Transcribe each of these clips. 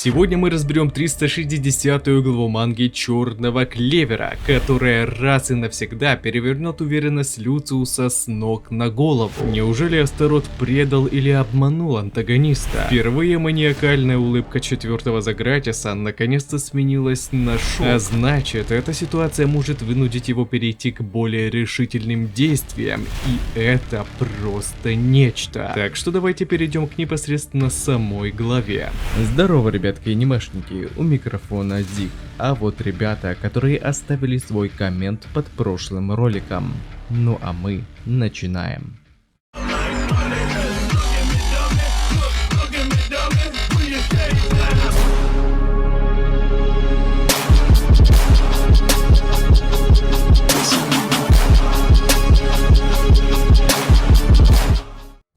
Сегодня мы разберем 360-ю главу манги Черного Клевера, которая раз и навсегда перевернет уверенность Люциуса с ног на голову. Неужели Астарот предал или обманул антагониста? Впервые маниакальная улыбка четвертого Загратиса наконец-то сменилась на шок. А значит, эта ситуация может вынудить его перейти к более решительным действиям. И это просто нечто. Так что давайте перейдем к непосредственно самой главе. Здорово, ребятки анимешники, у микрофона Зик. А вот ребята, которые оставили свой коммент под прошлым роликом. Ну а мы начинаем.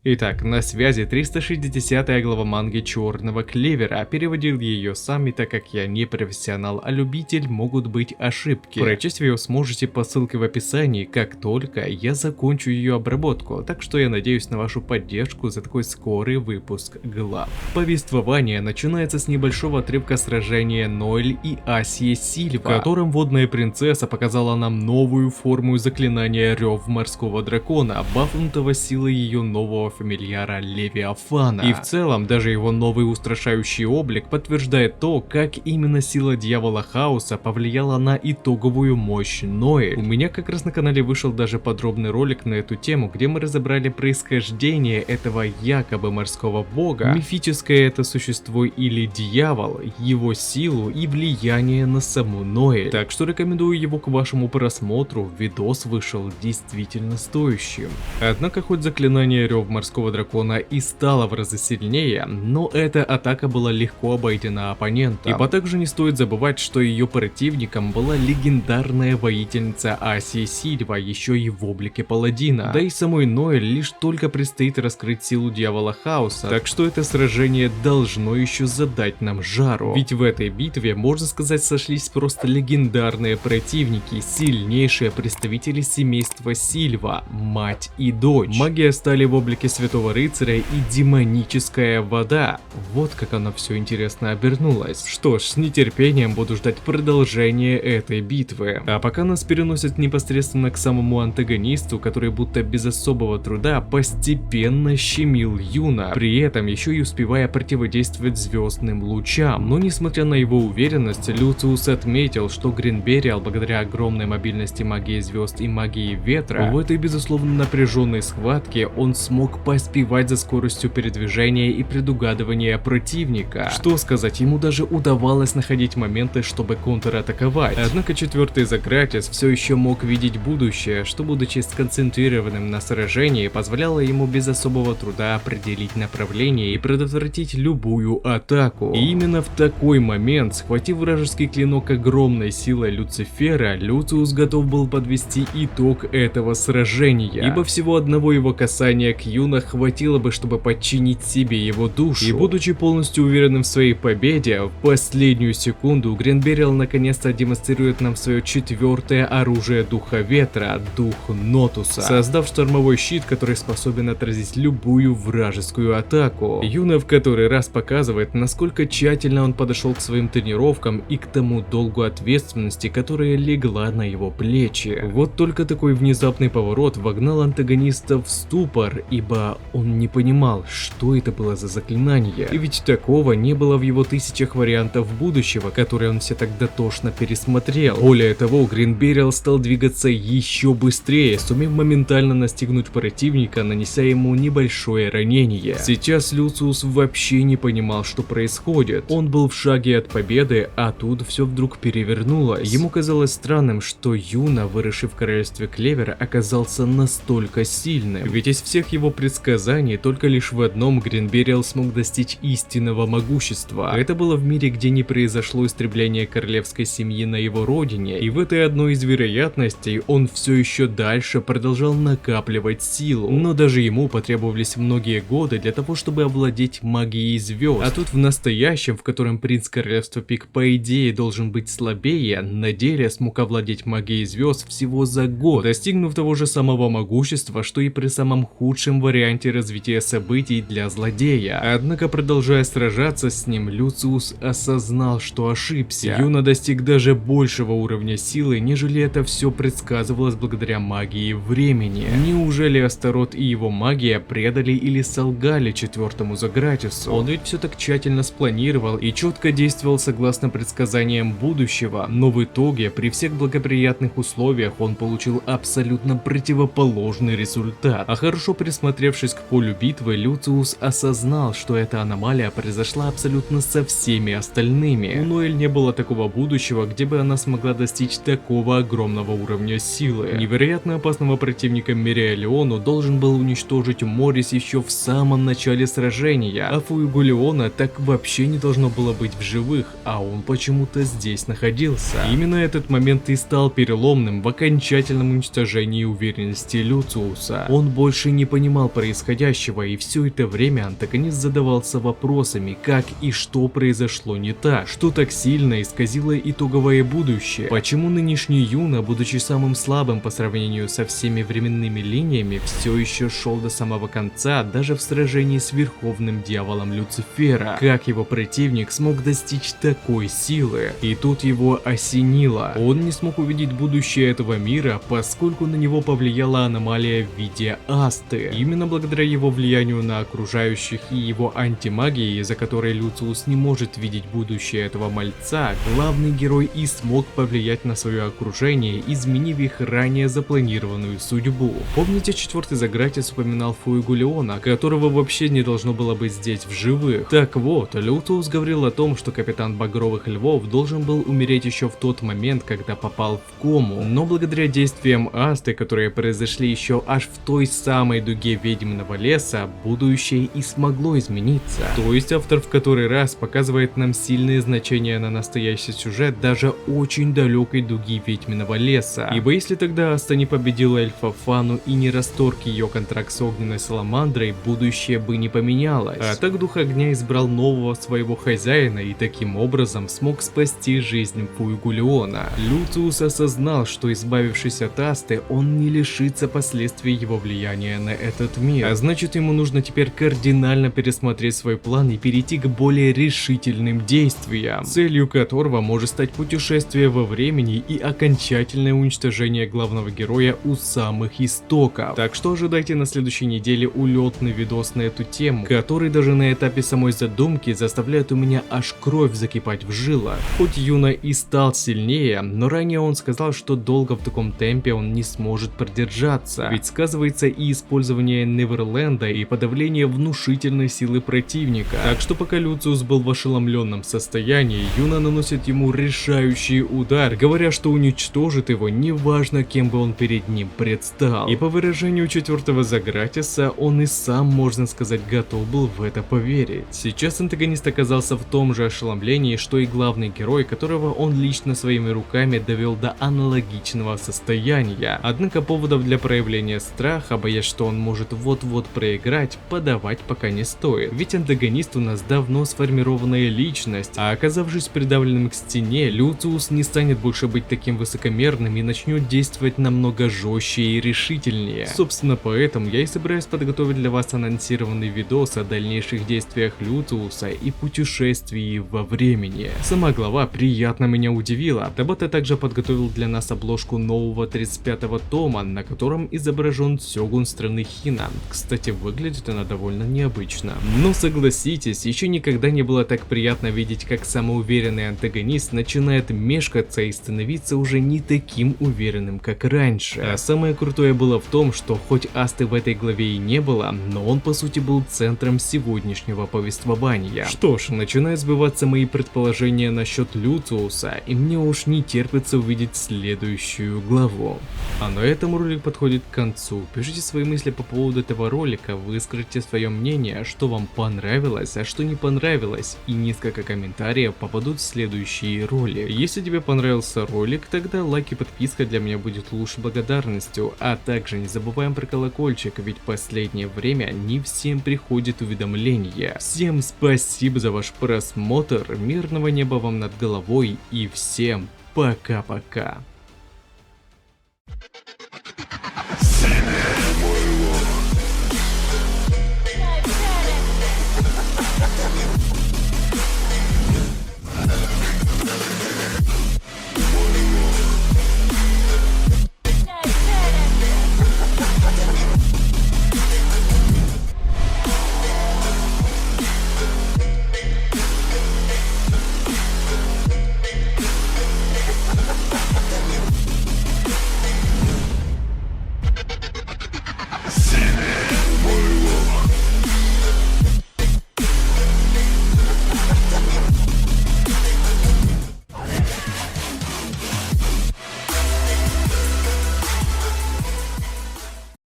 Итак, на связи 360-я глава манги Черного Клевера. Переводил ее сам, и так как я не профессионал, а любитель, могут быть ошибки. Прочесть ее сможете по ссылке в описании, как только я закончу ее обработку, так что я надеюсь на вашу поддержку за такой скорый выпуск глав. Повествование начинается с небольшого отрывка сражения Ноэль и Асии Сильва, в котором водная принцесса показала нам новую форму заклинания Рев Морского Дракона, бафнутого силой ее нового фамильяра Левиафана. И в целом, даже его новый устрашающий облик подтверждает то, как именно сила Дьявола Хаоса повлияла на итоговую мощь Ноэль. У меня как раз на канале вышел даже подробный ролик на эту тему, где мы разобрали происхождение этого якобы морского бога, мифическое это существо или дьявол, его силу и влияние на саму Ноэль. Так что рекомендую его к вашему просмотру, видос вышел действительно стоящим. Однако хоть заклинание Рев Морского Дракона и стала в разы сильнее, но эта атака была легко обойдена оппонентом. Ибо также не стоит забывать, что ее противником была легендарная воительница Асия Сильва, еще и в облике паладина. Да и самой Ноэль лишь только предстоит раскрыть силу Дьявола Хаоса, так что это сражение должно еще задать нам жару. Ведь в этой битве, можно сказать, сошлись просто легендарные противники, сильнейшие представители семейства Сильва, мать и дочь. Магия стали в облике Святого Рыцаря и демоническая вода. Вот как оно все интересно обернулось. Что ж, с нетерпением буду ждать продолжения этой битвы. А пока нас переносят непосредственно к самому антагонисту, который будто без особого труда постепенно щемил Юна, при этом еще и успевая противодействовать звездным лучам. Но несмотря на его уверенность, Люциус отметил, что Гринбериал, благодаря огромной мобильности магии звезд и магии ветра, в этой безусловно напряженной схватке он смог поспевать за скоростью передвижения и предугадывания противника. Что сказать, ему даже удавалось находить моменты, чтобы контратаковать. Однако четвертый Загратис все еще мог видеть будущее, что, будучи сконцентрированным на сражении, позволяло ему без особого труда определить направление и предотвратить любую атаку. И именно в такой момент, схватив вражеский клинок огромной силой Люцифера, Люциус готов был подвести итог этого сражения, ибо всего одного его касания к Юна хватило бы, чтобы подчинить себе его душу. И будучи полностью уверенным в своей победе, в последнюю секунду Гринбериал наконец-то демонстрирует нам свое четвертое оружие Духа Ветра, Дух Нотуса, создав штормовой щит, который способен отразить любую вражескую атаку. Юна в который раз показывает, насколько тщательно он подошел к своим тренировкам и к тому долгу ответственности, которая легла на его плечи. Вот только такой внезапный поворот вогнал антагониста в ступор, ибо он не понимал, что это было за заклинание. И ведь такого не было в его тысячах вариантов будущего, которые он все так дотошно пересмотрел. Более того, Гринбериал стал двигаться еще быстрее, сумев моментально настигнуть противника, нанеся ему небольшое ранение. Сейчас Люциус вообще не понимал, что происходит. Он был в шаге от победы, а тут все вдруг перевернулось. Ему казалось странным, что Юна, выросший в королевстве Клевера, оказался настолько сильным. Ведь из всех его предсказаний только лишь в одном Гринбериал смог достичь истинного могущества. Это было в мире, где не произошло истребление королевской семьи на его родине, и в этой одной из вероятностей он все еще дальше продолжал накапливать силу. Но даже ему потребовались многие годы для того, чтобы овладеть магией звезд. А тут в настоящем, в котором принц королевства Пик по идее должен быть слабее, на деле смог овладеть магией звезд всего за год, достигнув того же самого могущества, что и при самом худшем варианте варианте развития событий для злодея. Однако, продолжая сражаться с ним, Люциус осознал, что ошибся. Юна достиг даже большего уровня силы, нежели это все предсказывалось благодаря магии времени. Неужели Астарот и его магия предали или солгали четвертому Загратису? Он ведь все так тщательно спланировал и четко действовал согласно предсказаниям будущего, но в итоге, при всех благоприятных условиях, он получил абсолютно противоположный результат. А хорошо присмотревшись к полю битвы, Люциус осознал, что эта аномалия произошла абсолютно со всеми остальными. У Ноэль не было такого будущего, где бы она смогла достичь такого огромного уровня силы. Невероятно опасного противника Мериалиону должен был уничтожить Морис еще в самом начале сражения, а Фуэгулеона так вообще не должно было быть в живых, а он почему-то здесь находился. Именно этот момент и стал переломным в окончательном уничтожении уверенности Люциуса. Он больше не понимал происходящего, и все это время антагонист задавался вопросами, как и что произошло не так, что так сильно исказило итоговое будущее, почему нынешний Юна, будучи самым слабым по сравнению со всеми временными линиями, все еще шел до самого конца, даже в сражении с Верховным Дьяволом Люцифера, как его противник смог достичь такой силы. И тут его осенило. Он не смог увидеть будущее этого мира, поскольку на него повлияла аномалия в виде Асты. Именно благодаря его влиянию на окружающих и его антимагии, из-за которой Люциус не может видеть будущее этого мальца, главный герой и смог повлиять на свое окружение, изменив их ранее запланированную судьбу. Помните, четвертый Загратис упоминал Фуэгулеона, которого вообще не должно было быть здесь в живых? Так вот, Люциус говорил о том, что капитан Багровых Львов должен был умереть еще в тот момент, когда попал в кому, но благодаря действиям Асты, которые произошли еще аж в той самой дуге Ведьминого леса, будущее и смогло измениться. То есть автор в который раз показывает нам сильное значение на настоящий сюжет даже очень далекой дуги Ведьминого леса. Ибо если тогда Аста не победила эльфа Фану и не расторг ее контракт с огненной саламандрой, будущее бы не поменялось. А так дух огня избрал нового своего хозяина и таким образом смог спасти жизнь Фуэгулеона. Люциус осознал, что избавившись от Асты, он не лишится последствий его влияния на этот мир. А значит, ему нужно теперь кардинально пересмотреть свой план и перейти к более решительным действиям, целью которого может стать путешествие во времени и окончательное уничтожение главного героя у самых истоков. Так что ожидайте на следующей неделе улетный видос на эту тему, который даже на этапе самой задумки заставляет у меня аж кровь закипать в жилах. Хоть Юна и стал сильнее, но ранее он сказал, что долго в таком темпе он не сможет продержаться, ведь сказывается и использование Неверленда и подавление внушительной силы противника. Так что пока Люциус был в ошеломленном состоянии, Юна наносит ему решающий удар, говоря, что уничтожит его, неважно кем бы он перед ним предстал. И по выражению четвертого Загратиса, он и сам, можно сказать, готов был в это поверить. Сейчас антагонист оказался в том же ошеломлении, что и главный герой, которого он лично своими руками довел до аналогичного состояния. Однако поводов для проявления страха, боясь, что он может вот-вот проиграть, подавать пока не стоит. Ведь антагонист у нас давно сформированная личность, а оказавшись придавленным к стене, Люциус не станет больше быть таким высокомерным и начнет действовать намного жестче и решительнее. Собственно, поэтому я и собираюсь подготовить для вас анонсированный видос о дальнейших действиях Люциуса и путешествии во времени. Сама глава приятно меня удивила. Табата также подготовил для нас обложку нового 35-го тома, на котором изображен сёгун страны Хина. Кстати, выглядит она довольно необычно. Но согласитесь, еще никогда не было так приятно видеть, как самоуверенный антагонист начинает мешкаться и становиться уже не таким уверенным, как раньше. А самое крутое было в том, что хоть Асты в этой главе и не было, но он по сути был центром сегодняшнего повествования. Что ж, начинают сбываться мои предположения насчет Люциуса, и мне уж не терпится увидеть следующую главу. А на этом ролик подходит к концу. Пишите свои мысли по поводу этого ролика, выскажите свое мнение, что вам понравилось, а что не понравилось, и несколько комментариев попадут в следующие ролики. Если тебе понравился ролик, тогда лайк и подписка для меня будет лучшей благодарностью, а также не забываем про колокольчик, ведь в последнее время не всем приходит уведомления. Всем спасибо за ваш просмотр, мирного неба вам над головой и всем пока-пока.